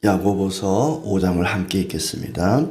야고보서 5장을 함께 읽겠습니다.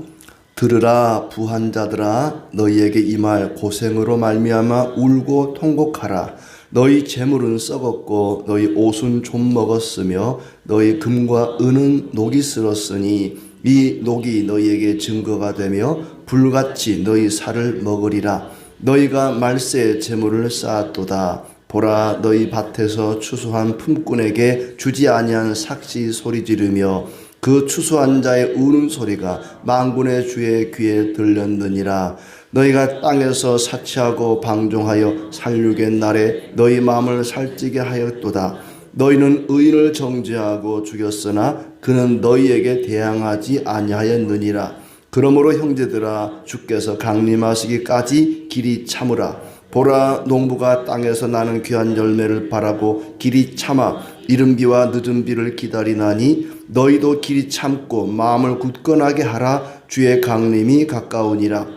들으라 부한 자들아, 너희에게 임할 고생으로 말미암아 울고 통곡하라. 너희 재물은 썩었고 너희 옷은 좀 먹었으며 너희 금과 은은 녹이 슬었으니 이 녹이 너희에게 증거가 되며 불같이 너희 살을 먹으리라. 너희가 말세에 재물을 쌓았도다. 보라, 너희 밭에서 추수한 품꾼에게 주지 아니한 삭시 소리 지르며 그 추수한 자의 우는 소리가 만군의 주의 귀에 들렸느니라. 너희가 땅에서 사치하고 방종하여 살육의 날에 너희 마음을 살찌게 하였도다. 너희는 의인을 정죄하고 죽였으나 그는 너희에게 대항하지 아니하였느니라. 그러므로 형제들아, 주께서 강림하시기까지 길이 참으라. 보라, 농부가 땅에서 나는 귀한 열매를 바라고 길이 참아 이른 비와 늦은 비를 기다리나니 너희도 길이 참고 마음을 굳건하게 하라. 주의 강림이 가까우니라.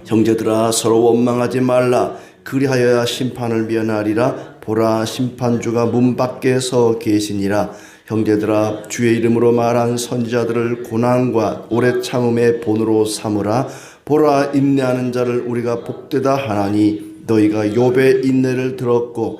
형제들아, 서로 원망하지 말라. 그리하여야 심판을 면하리라. 보라, 심판주가 문 밖에 서 계시니라. 형제들아, 주의 이름으로 말한 선지자들을 고난과 오래 참음의 본으로 삼으라. 보라, 인내하는 자를 우리가 복되다 하나니 너희가 욥의 인내를 들었고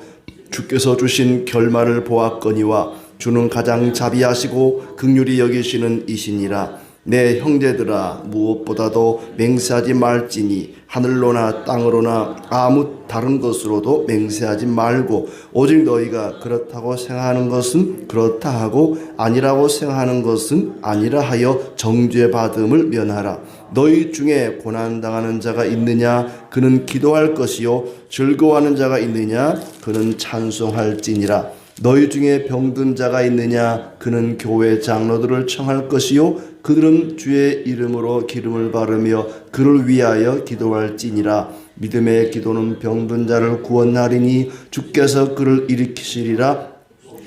주께서 주신 결말을 보았거니와 주는 가장 자비하시고 긍휼히 여기시는 이시니라. 내 형제들아, 무엇보다도 맹세하지 말지니 하늘로나 땅으로나 아무 다른 것으로도 맹세하지 말고 오직 너희가 그렇다고 생각하는 것은 그렇다 하고 아니라고 생각하는 것은 아니라 하여 정죄받음을 면하라. 너희 중에 고난당하는 자가 있느냐? 그는 기도할 것이요. 즐거워하는 자가 있느냐? 그는 찬송할지니라. 너희 중에 병든 자가 있느냐? 그는 교회 장로들을 청할 것이요. 그들은 주의 이름으로 기름을 바르며 그를 위하여 기도할지니라. 믿음의 기도는 병든 자를 구원하리니 주께서 그를 일으키시리라.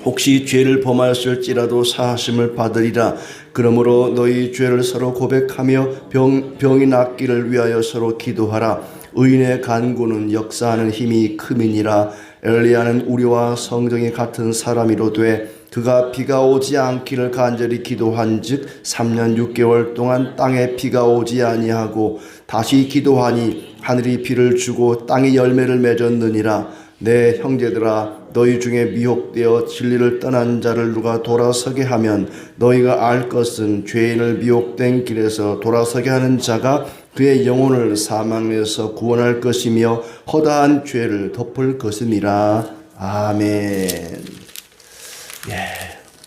혹시 죄를 범하였을지라도 사하심을 받으리라. 그러므로 너희 죄를 서로 고백하며 병이 낫기를 위하여 서로 기도하라. 의인의 간구는 역사하는 힘이 큼이니라. 엘리야는 우리와 성정이 같은 사람이로되 그가 비가 오지 않기를 간절히 기도한즉 3년 6개월 동안 땅에 비가 오지 아니하고 다시 기도하니 하늘이 비를 주고 땅이 열매를 맺었느니라. 내 형제들아, 너희 중에 미혹되어 진리를 떠난 자를 누가 돌아서게 하면 너희가 알 것은 죄인을 미혹된 길에서 돌아서게 하는 자가 그의 영혼을 사망에서 구원할 것이며 허다한 죄를 덮을 것이니라. 아멘.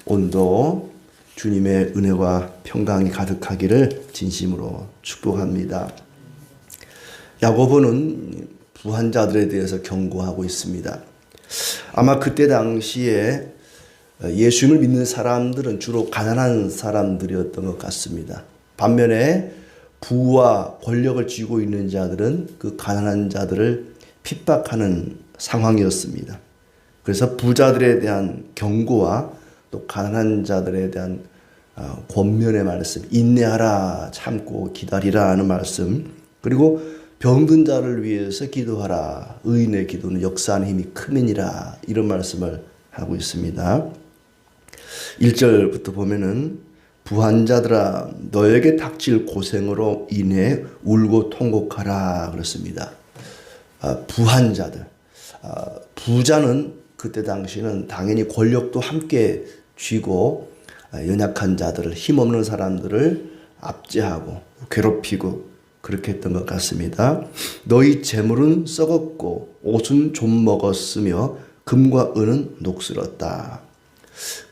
오늘도 주님의 은혜와 평강이 가득하기를 진심으로 축복합니다. 야고보는 부한 자들에 대해서 경고하고 있습니다. 아마 그때 당시에 예수님을 믿는 사람들은 주로 가난한 사람들이었던 것 같습니다. 반면에 부와 권력을 쥐고 있는 자들은 그 가난한 자들을 핍박하는 상황이었습니다. 그래서 부자들에 대한 경고와 또 가난한 자들에 대한 권면의 말씀, 인내하라, 참고 기다리라 하는 말씀, 그리고 병든 자를 위해서 기도하라, 의인의 기도는 역사하는 힘이 큼이니라, 이런 말씀을 하고 있습니다. 1절부터 보면은 부한 자들아, 너에게 닥칠 고생으로 인해 울고 통곡하라 그렇습니다. 부한 자들, 부자는 그때 당시는 당연히 권력도 함께 쥐고 연약한 자들을, 힘없는 사람들을 압제하고 괴롭히고 그렇게 했던 것 같습니다. 너희 재물은 썩었고 옷은 좀 먹었으며 금과 은은 녹슬었다.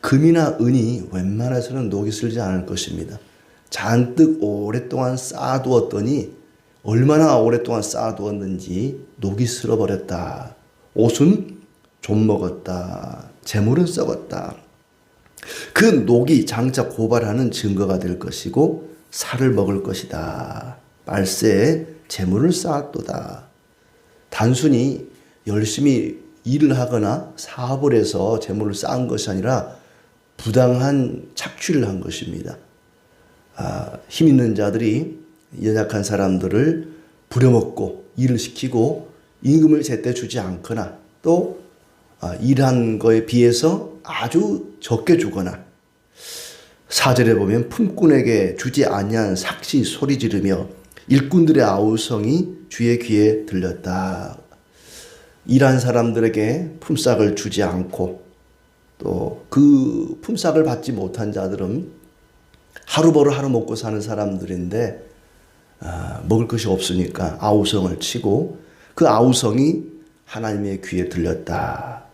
금이나 은이 웬만해서는 녹이 슬지 않을 것입니다. 잔뜩 오랫동안 쌓아두었더니 얼마나 오랫동안 쌓아두었는지 녹이 슬어버렸다. 옷은 좀 먹었다. 재물은 썩었다. 그 녹이 장차 고발하는 증거가 될 것이고 살을 먹을 것이다. 말세에 재물을 쌓았도다. 단순히 열심히 일을 하거나 사업을 해서 재물을 쌓은 것이 아니라 부당한 착취를 한 것입니다. 힘 있는 자들이 연약한 사람들을 부려먹고 일을 시키고 임금을 제때 주지 않거나 또 일한 거에 비해서 아주 적게 주거나 4절에 보면 품꾼에게 주지 아니한 삭시 소리 지르며 일꾼들의 아우성이 주의 귀에 들렸다. 일한 사람들에게 품삯을 주지 않고 또 그 품삯을 받지 못한 자들은 하루 벌어 하루 먹고 사는 사람들인데 먹을 것이 없으니까 아우성을 치고 그 아우성이 하나님의 귀에 들렸다.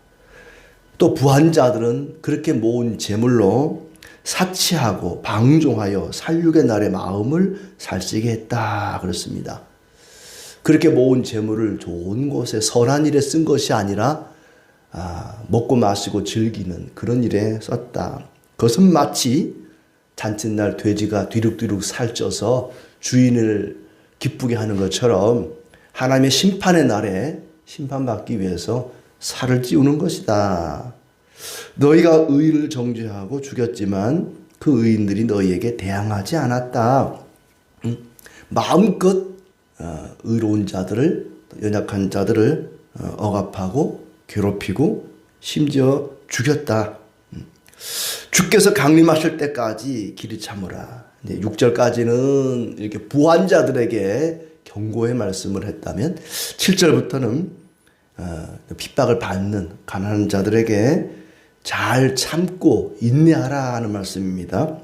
또 부한자들은 그렇게 모은 재물로 사치하고 방종하여 살육의 날의 마음을 살찌게 했다 그렇습니다. 그렇게 모은 재물을 좋은 곳에 선한 일에 쓴 것이 아니라 먹고 마시고 즐기는 그런 일에 썼다. 그것은 마치 잔칫날 돼지가 뒤룩뒤룩 살쪄서 주인을 기쁘게 하는 것처럼 하나님의 심판의 날에 심판받기 위해서 살을 찌우는 것이다. 너희가 의인을 정죄하고 죽였지만 그 의인들이 너희에게 대항하지 않았다. 마음껏 의로운 자들을, 연약한 자들을 억압하고 괴롭히고 심지어 죽였다. 주께서 강림하실 때까지 길이 참으라. 6절까지는 이렇게 부한 자들에게 경고의 말씀을 했다면 7절부터는 핍박을 받는 가난한 자들에게 잘 참고 인내하라 하는 말씀입니다.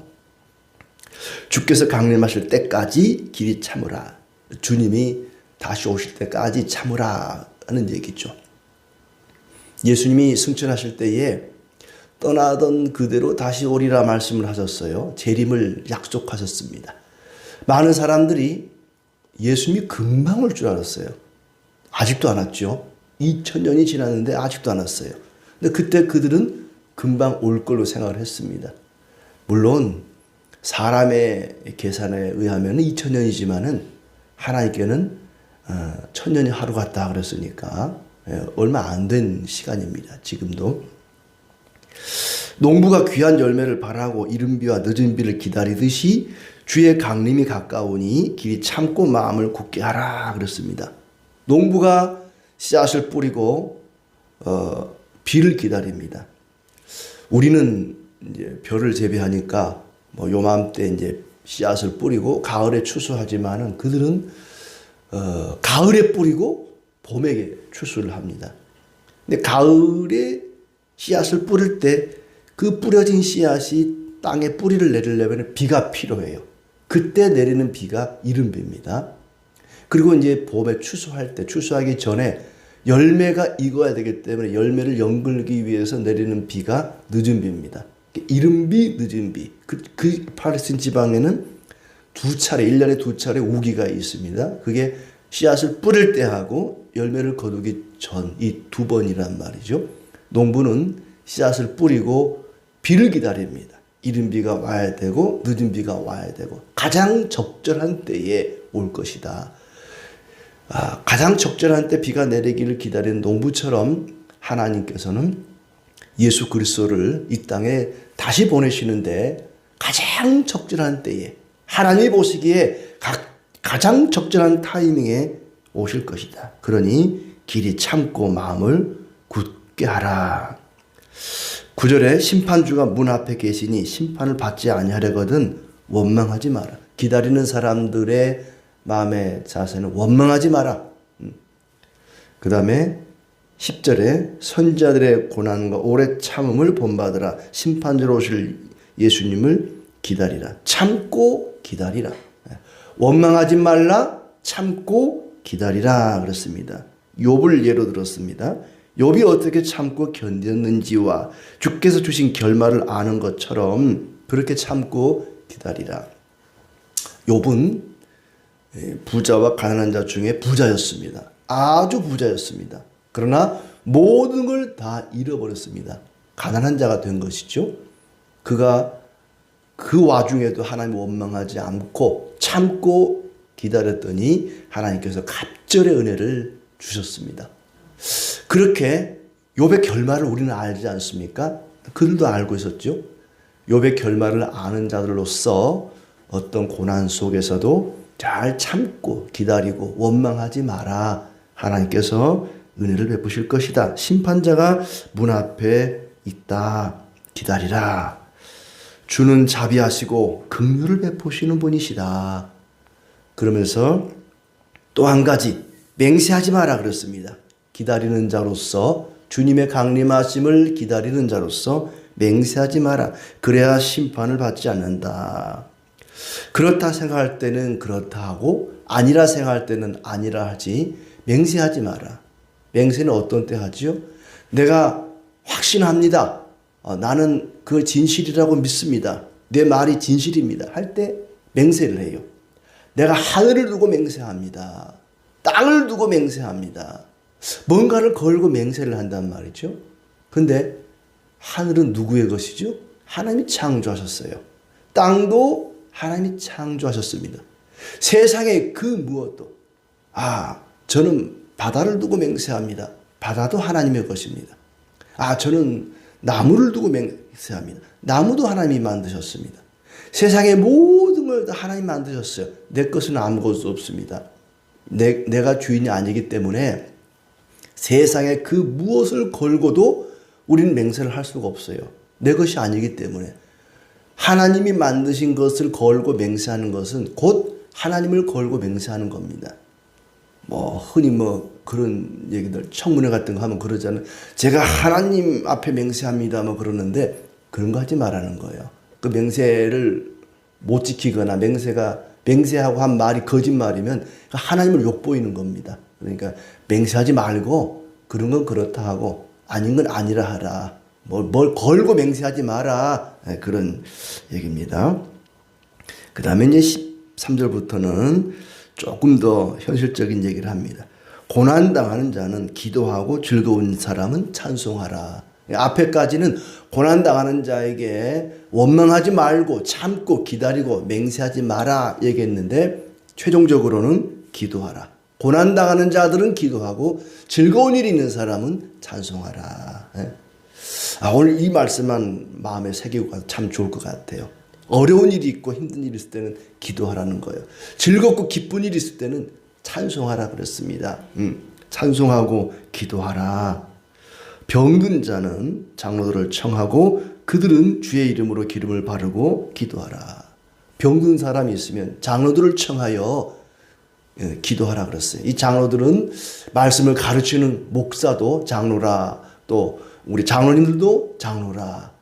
주께서 강림하실 때까지 길이 참으라. 주님이 다시 오실 때까지 참으라 하는 얘기죠. 예수님이 승천하실 때에 떠나던 그대로 다시 오리라 말씀을 하셨어요. 재림을 약속하셨습니다. 많은 사람들이 예수님이 금방 올 줄 알았어요. 아직도 안 왔죠. 2000년이 지났는데 아직도 안 왔어요. 근데 그때 그들은 금방 올 걸로 생각을 했습니다. 물론 사람의 계산에 의하면 2000년이지만은 하나님께는 1000년이 하루 같다 그랬으니까 얼마 안 된 시간입니다. 지금도. 농부가 귀한 열매를 바라고 이른 비와 늦은 비를 기다리듯이 주의 강림이 가까우니 길이 참고 마음을 굳게 하라 그랬습니다. 농부가 씨앗을 뿌리고 비를 기다립니다. 우리는 이제 벼를 재배하니까 요맘때 이제 씨앗을 뿌리고 가을에 추수하지만은 그들은 가을에 뿌리고 봄에 추수를 합니다. 근데 가을에 씨앗을 뿌릴 때 그 뿌려진 씨앗이 땅에 뿌리를 내리려면 비가 필요해요. 그때 내리는 비가 이른 비입니다. 그리고 이제 봄에 추수하기 전에 열매가 익어야 되기 때문에 열매를 연글기 위해서 내리는 비가 늦은 비입니다. 이른 비, 늦은 비. 그 팔레스틴 지방에는 1년에 두 차례 우기가 있습니다. 그게 씨앗을 뿌릴 때 하고 열매를 거두기 전 이 두 번이란 말이죠. 농부는 씨앗을 뿌리고 비를 기다립니다. 이른 비가 와야 되고 늦은 비가 와야 되고 가장 적절한 때에 올 것이다. 가장 적절한 때 비가 내리기를 기다리는 농부처럼 하나님께서는 예수 그리스도를 이 땅에 다시 보내시는데 가장 적절한 때에 하나님이 보시기에 가장 적절한 타이밍에 오실 것이다. 그러니 길이 참고 마음을 굳게 하라. 9절에 심판주가 문 앞에 계시니 심판을 받지 아니하려거든 원망하지 마라. 기다리는 사람들의 마음의 자세는 원망하지 마라. 그 다음에 10절에 선자들의 고난과 오래 참음을 본받으라. 심판주로 오실 예수님을 기다리라. 참고 기다리라. 원망하지 말라. 참고 기다리라 그렇습니다. 욥을 예로 들었습니다. 욥이 어떻게 참고 견뎠는지와 주께서 주신 결말을 아는 것처럼 그렇게 참고 기다리라. 욥은 부자와 가난한 자 중에 부자였습니다. 아주 부자였습니다. 그러나 모든 걸 다 잃어버렸습니다. 가난한 자가 된 것이죠. 그가 그 와중에도 하나님 원망하지 않고 참고 기다렸더니 하나님께서 갑절의 은혜를 주셨습니다. 그렇게 욥의 결말을 우리는 알지 않습니까? 그들도 알고 있었죠. 욥의 결말을 아는 자들로서 어떤 고난 속에서도 잘 참고 기다리고 원망하지 마라. 하나님께서 은혜를 베푸실 것이다. 심판자가 문 앞에 있다. 기다리라. 주는 자비하시고 긍휼을 베푸시는 분이시다. 그러면서 또 한 가지 맹세하지 마라 그랬습니다. 기다리는 자로서 주님의 강림하심을 기다리는 자로서 맹세하지 마라. 그래야 심판을 받지 않는다. 그렇다 생각할 때는 그렇다 하고 아니라 생각할 때는 아니라 하지 맹세하지 마라. 맹세는 어떤 때 하지요? 내가 확신합니다. 나는 그 진실이라고 믿습니다. 내 말이 진실입니다. 할 때 맹세를 해요. 내가 하늘을 두고 맹세합니다. 땅을 두고 맹세합니다. 뭔가를 걸고 맹세를 한단 말이죠. 근데 하늘은 누구의 것이죠? 하나님이 창조하셨어요. 땅도 하나님이 창조하셨습니다. 세상의 그 무엇도 저는 바다를 두고 맹세합니다. 바다도 하나님의 것입니다. 저는 나무를 두고 맹세합니다. 나무도 하나님이 만드셨습니다. 세상의 모든 걸 다 하나님이 만드셨어요. 내 것은 아무것도 없습니다. 내가 주인이 아니기 때문에 세상에 그 무엇을 걸고도 우리는 맹세를 할 수가 없어요. 내 것이 아니기 때문에. 하나님이 만드신 것을 걸고 맹세하는 것은 곧 하나님을 걸고 맹세하는 겁니다. 흔히 그런 얘기들 청문회 같은 거 하면 그러잖아요. 제가 하나님 앞에 맹세합니다 그러는데 그런 거 하지 말라는 거예요. 그 맹세를 못 지키거나 맹세하고 한 말이 거짓말이면 하나님을 욕보이는 겁니다. 그러니까 맹세하지 말고 그런 건 그렇다 하고 아닌 건 아니라 하라. 뭘 걸고 맹세하지 마라. 그런 얘기입니다. 그 다음에 이제 13절부터는 조금 더 현실적인 얘기를 합니다. 고난당하는 자는 기도하고 즐거운 사람은 찬송하라. 앞에까지는 고난당하는 자에게 원망하지 말고 참고 기다리고 맹세하지 마라 얘기했는데 최종적으로는 기도하라. 고난당하는 자들은 기도하고 즐거운 일이 있는 사람은 찬송하라. 오늘 이 말씀만 마음에 새기고 가도 참 좋을 것 같아요. 어려운 일이 있고 힘든 일이 있을 때는 기도하라는 거예요. 즐겁고 기쁜 일이 있을 때는 찬송하라 그랬습니다. 찬송하고 기도하라. 병든 자는 장로들을 청하고 그들은 주의 이름으로 기름을 바르고 기도하라. 병든 사람이 있으면 장로들을 청하여 기도하라 그랬어요. 이 장로들은 말씀을 가르치는 목사도 장로라, 또 우리 장로님들도 장로라,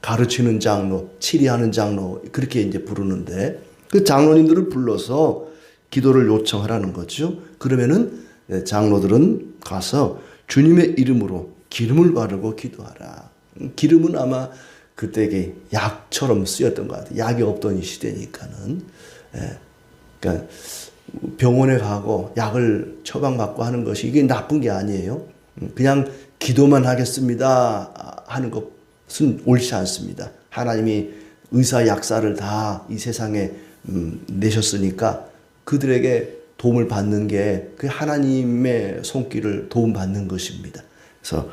가르치는 장로, 치리하는 장로 그렇게 이제 부르는데 그 장로님들을 불러서 기도를 요청하라는 거죠. 그러면은 장로들은 가서 주님의 이름으로 기름을 바르고 기도하라. 기름은 아마 그때 약처럼 쓰였던 것 같아요. 약이 없던 이 시대니까는. 그러니까 병원에 가고 약을 처방받고 하는 것이 이게 나쁜 게 아니에요. 그냥 기도만 하겠습니다 하는 것은 옳지 않습니다. 하나님이 의사 약사를 다 이 세상에 내셨으니까 그들에게 도움을 받는 게 그 하나님의 손길을 도움받는 것입니다. 그래서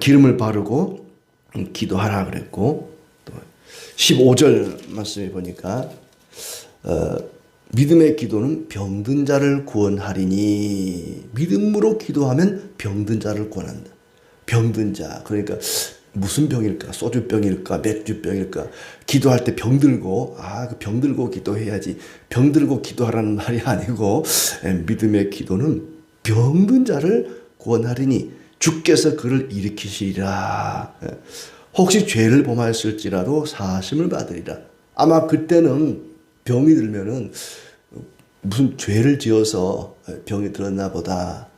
기름을 바르고 기도하라 그랬고, 또 15절 말씀에 보니까 믿음의 기도는 병든 자를 구원하리니. 믿음으로 기도하면 병든 자를 구원한다. 병든 자, 그러니까 무슨 병일까? 소주병일까? 맥주병일까? 기도할 때 병들고, 그 병들고 기도해야지. 병들고 기도하라는 말이 아니고, 믿음의 기도는 병든 자를 구원하리니 주께서 그를 일으키시리라. 혹시 죄를 범하였을지라도 사하심을 받으리라. 아마 그때는 병이 들면은 무슨 죄를 지어서 병이 들었나 보다.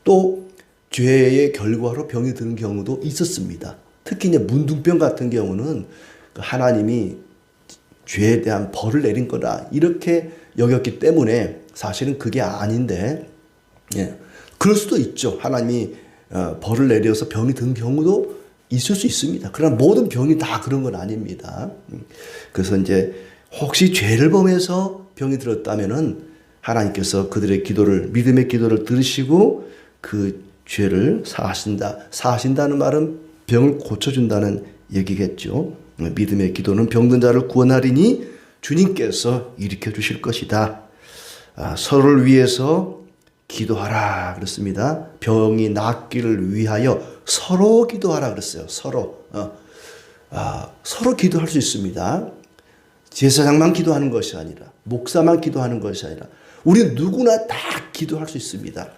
또 죄의 결과로 병이 드는 경우도 있었습니다. 특히 이제 문둥병 같은 경우는 하나님이 죄에 대한 벌을 내린 거다 이렇게 여겼기 때문에 사실은 그게 아닌데, 그럴 수도 있죠. 하나님이 벌을 내려서 병이 든 경우도 있을 수 있습니다. 그러나 모든 병이 다 그런 건 아닙니다. 그래서 이제 혹시 죄를 범해서 병이 들었다면은 하나님께서 그들의 기도를, 믿음의 기도를 들으시고 그 죄를 사하신다. 사하신다는 말은 병을 고쳐준다는 얘기겠죠. 믿음의 기도는 병든 자를 구원하리니 주님께서 일으켜 주실 것이다. 서로를 위해서 기도하라 그랬습니다. 병이 낫기를 위하여 서로 기도하라 그랬어요. 서로. 서로 기도할 수 있습니다. 제사장만 기도하는 것이 아니라, 목사만 기도하는 것이 아니라 우리 누구나 다 기도할 수 있습니다.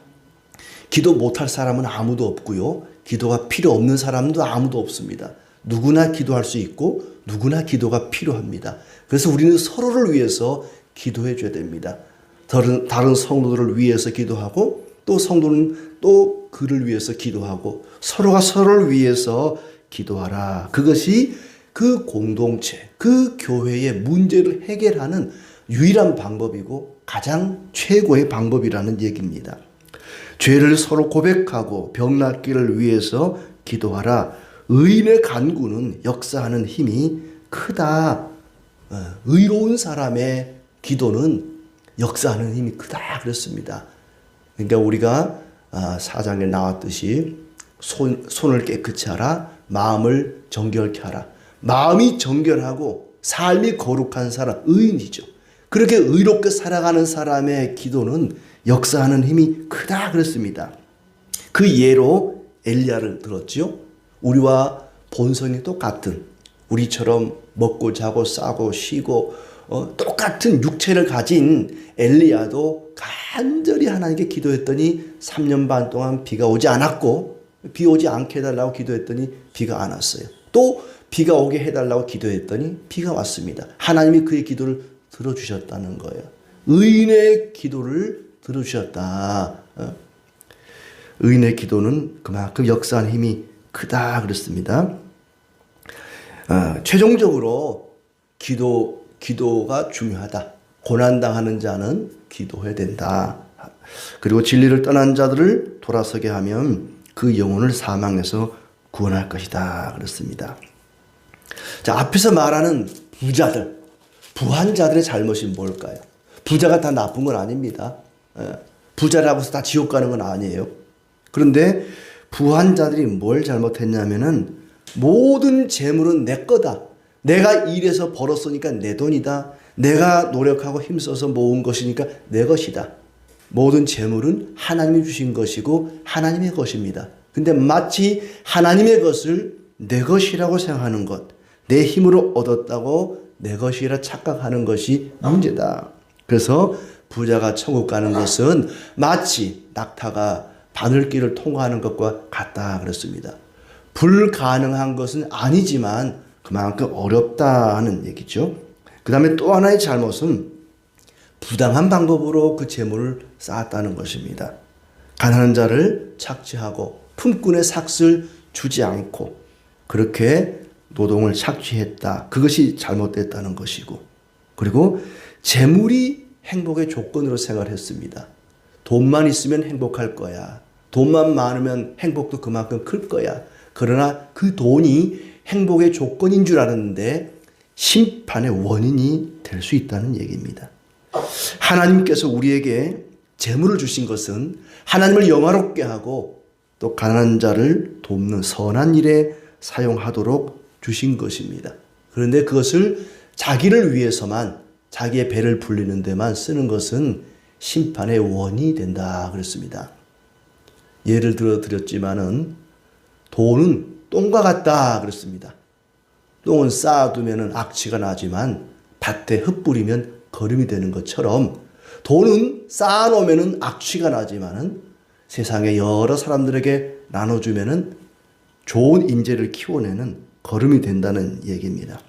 기도 못할 사람은 아무도 없고요. 기도가 필요 없는 사람도 아무도 없습니다. 누구나 기도할 수 있고 누구나 기도가 필요합니다. 그래서 우리는 서로를 위해서 기도해 줘야 됩니다. 다른 성도들을 위해서 기도하고 또 성도는 또 그를 위해서 기도하고 서로가 서로를 위해서 기도하라. 그것이 그 공동체, 그 교회의 문제를 해결하는 유일한 방법이고 가장 최고의 방법이라는 얘기입니다. 죄를 서로 고백하고 병 낫기를 위해서 기도하라. 의인의 간구는 역사하는 힘이 크다. 의로운 사람의 기도는 역사하는 힘이 크다 그랬습니다. 그러니까 우리가 사장에 나왔듯이 손을 깨끗이 하라. 마음을 정결케 하라. 마음이 정결하고 삶이 거룩한 사람, 의인이죠. 그렇게 의롭게 살아가는 사람의 기도는 역사하는 힘이 크다 그랬습니다. 그 예로 엘리야를 들었지요. 우리와 본성이 똑같은, 우리처럼 먹고 자고 싸고 쉬고 똑같은 육체를 가진 엘리야도 간절히 하나님께 기도했더니 3년 반 동안 비가 오지 않았고, 비 오지 않게 해달라고 기도했더니 비가 안 왔어요. 또 비가 오게 해달라고 기도했더니 비가 왔습니다. 하나님이 그의 기도를 들어주셨다는 거예요. 의인의 기도를 들어주셨다. 의인의 기도는 그만큼 역사하는 힘이 크다 그랬습니다. 최종적으로 기도가 중요하다. 고난당하는 자는 기도해야 된다. 그리고 진리를 떠난 자들을 돌아서게 하면 그 영혼을 사망에서 구원할 것이다 그랬습니다. 자, 앞에서 말하는 부자들, 부한자들의 잘못이 뭘까요? 부자가 다 나쁜 건 아닙니다. 부자라고 해서 다 지옥 가는 건 아니에요. 그런데 부한자들이 뭘 잘못했냐면은 모든 재물은 내 거다. 내가 일해서 벌었으니까 내 돈이다. 내가 노력하고 힘써서 모은 것이니까 내 것이다. 모든 재물은 하나님이 주신 것이고 하나님의 것입니다. 근데 마치 하나님의 것을 내 것이라고 생각하는 것, 내 힘으로 얻었다고 내 것이라 착각하는 것이 문제다. 그래서 부자가 천국 가는 것은 마치 낙타가 바늘길을 통과하는 것과 같다 그랬습니다. 불가능한 것은 아니지만 그만큼 어렵다는 얘기죠. 그 다음에 또 하나의 잘못은 부당한 방법으로 그 재물을 쌓았다는 것입니다. 가난한 자를 착취하고 품꾼의 삭슬 주지 않고 그렇게 노동을 착취했다. 그것이 잘못됐다는 것이고, 그리고 재물이 행복의 조건으로 생각했습니다. 돈만 있으면 행복할 거야. 돈만 많으면 행복도 그만큼 클 거야. 그러나 그 돈이 행복의 조건인 줄 알았는데 심판의 원인이 될 수 있다는 얘기입니다. 하나님께서 우리에게 재물을 주신 것은 하나님을 영화롭게 하고 또 가난한 자를 돕는 선한 일에 사용하도록 주신 것입니다. 그런데 그것을 자기를 위해서만, 자기의 배를 불리는 데만 쓰는 것은 심판의 원인이 된다 그랬습니다. 예를 들어 드렸지만은 돈은 똥과 같다 그랬습니다. 똥은 쌓아두면 악취가 나지만 밭에 흩뿌리면 거름이 되는 것처럼 돈은 쌓아놓으면 악취가 나지만은 세상에 여러 사람들에게 나눠주면은 좋은 인재를 키워내는 거름이 된다는 얘기입니다.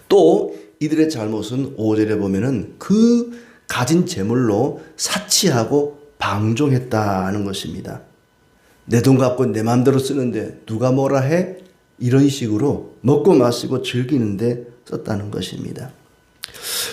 또 이들의 잘못은 5절에 보면은 그 가진 재물로 사치하고 방종했다는 것입니다. 내 돈 갖고 내 마음대로 쓰는데 누가 뭐라 해? 이런 식으로 먹고 마시고 즐기는데 썼다는 것입니다.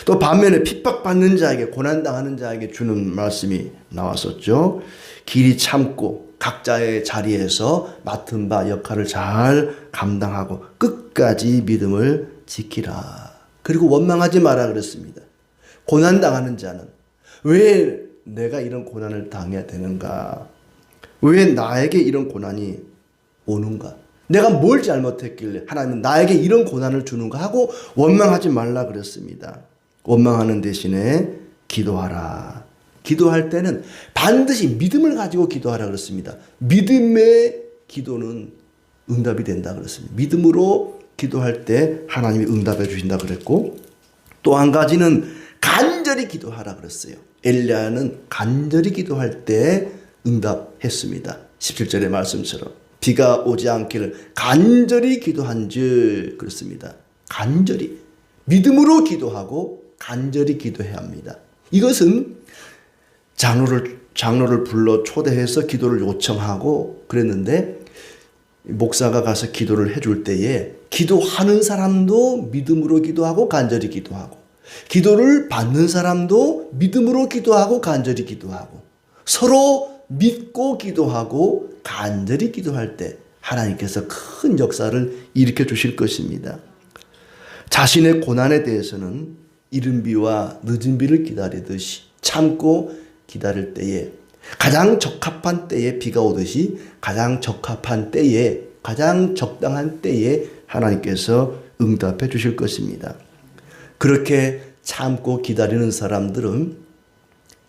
또 반면에 핍박받는 자에게, 고난당하는 자에게 주는 말씀이 나왔었죠. 길이 참고 각자의 자리에서 맡은 바 역할을 잘 감당하고 끝까지 믿음을 지키라. 그리고 원망하지 마라 그랬습니다. 고난당하는 자는 왜 내가 이런 고난을 당해야 되는가? 왜 나에게 이런 고난이 오는가? 내가 뭘 잘못했길래 하나님은 나에게 이런 고난을 주는가 하고 원망하지 말라 그랬습니다. 원망하는 대신에 기도하라. 기도할 때는 반드시 믿음을 가지고 기도하라 그랬습니다. 믿음의 기도는 응답이 된다 그랬습니다. 믿음으로 기도할 때 하나님이 응답해 주신다 그랬고, 또 한 가지는 간절히 기도하라 그랬어요. 엘리야는 간절히 기도할 때 응답했습니다. 17절의 말씀처럼 비가 오지 않기를 간절히 기도한즉 그렇습니다. 간절히 믿음으로 기도하고 간절히 기도해야 합니다. 이것은 장로를 불러 초대해서 기도를 요청하고 그랬는데, 목사가 가서 기도를 해줄 때에 기도하는 사람도 믿음으로 기도하고 간절히 기도하고, 기도를 받는 사람도 믿음으로 기도하고 간절히 기도하고, 서로 믿고 기도하고 간절히 기도할 때 하나님께서 큰 역사를 일으켜 주실 것입니다. 자신의 고난에 대해서는 이른 비와 늦은 비를 기다리듯이 참고 기다릴 때에, 가장 적합한 때에 비가 오듯이 가장 적합한 때에, 가장 적당한 때에 하나님께서 응답해 주실 것입니다. 그렇게 참고 기다리는 사람들은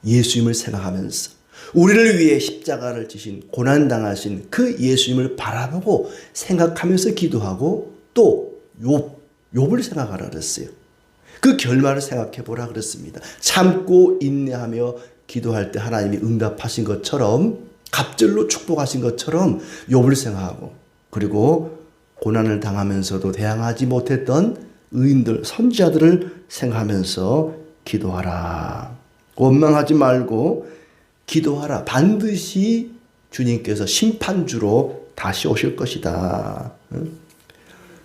예수님을 생각하면서 우리를 위해 십자가를 지신 고난당하신 그 예수님을 바라보고 생각하면서 기도하고, 또 욥을 생각하라 그랬어요. 그 결말을 생각해 보라 그랬습니다. 참고 인내하며 기도할 때 하나님이 응답하신 것처럼, 갑절로 축복하신 것처럼 욥을 생각하고, 그리고 고난을 당하면서도 대항하지 못했던 의인들, 선지자들을 생각하면서 기도하라. 원망하지 말고 기도하라. 반드시 주님께서 심판주로 다시 오실 것이다.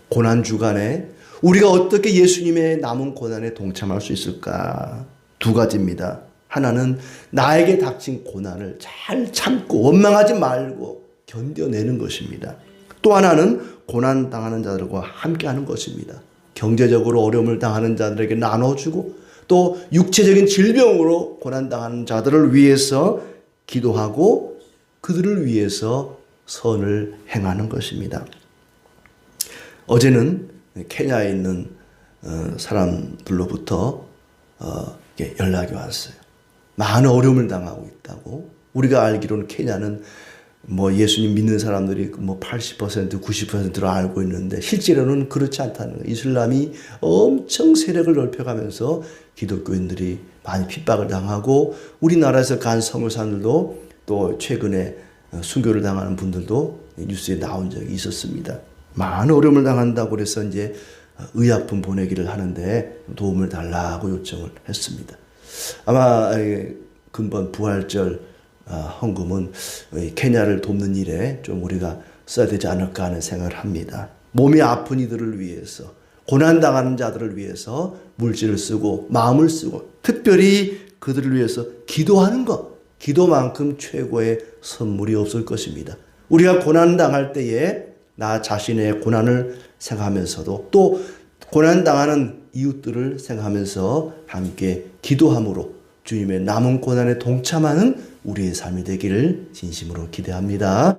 고난 주간에 우리가 어떻게 예수님의 남은 고난에 동참할 수 있을까? 두 가지입니다. 하나는 나에게 닥친 고난을 잘 참고 원망하지 말고 견뎌내는 것입니다. 또 하나는 고난 당하는 자들과 함께하는 것입니다. 경제적으로 어려움을 당하는 자들에게 나눠주고, 또 육체적인 질병으로 고난 당하는 자들을 위해서 기도하고 그들을 위해서 선을 행하는 것입니다. 어제는 케냐에 있는 사람들로부터 연락이 왔어요. 많은 어려움을 당하고 있다고. 우리가 알기로는 케냐는 예수님 믿는 사람들이 80%, 90%로 알고 있는데, 실제로는 그렇지 않다는 거예요. 이슬람이 엄청 세력을 넓혀가면서 기독교인들이 많이 핍박을 당하고, 우리나라에서 간 선교사들도 또 최근에 순교를 당하는 분들도 뉴스에 나온 적이 있었습니다. 많은 어려움을 당한다고 그래서 이제 의약품 보내기를 하는데 도움을 달라고 요청을 했습니다. 아마 근본 부활절 헌금은 케냐를 돕는 일에 좀 우리가 써야 되지 않을까 하는 생각을 합니다. 몸이 아픈 이들을 위해서, 고난당하는 자들을 위해서 물질을 쓰고 마음을 쓰고, 특별히 그들을 위해서 기도하는 것, 기도만큼 최고의 선물이 없을 것입니다. 우리가 고난당할 때에 나 자신의 고난을 생각하면서도, 또 고난당하는 이웃들을 생각하면서 함께 기도함으로 주님의 남은 고난에 동참하는 우리의 삶이 되기를 진심으로 기대합니다.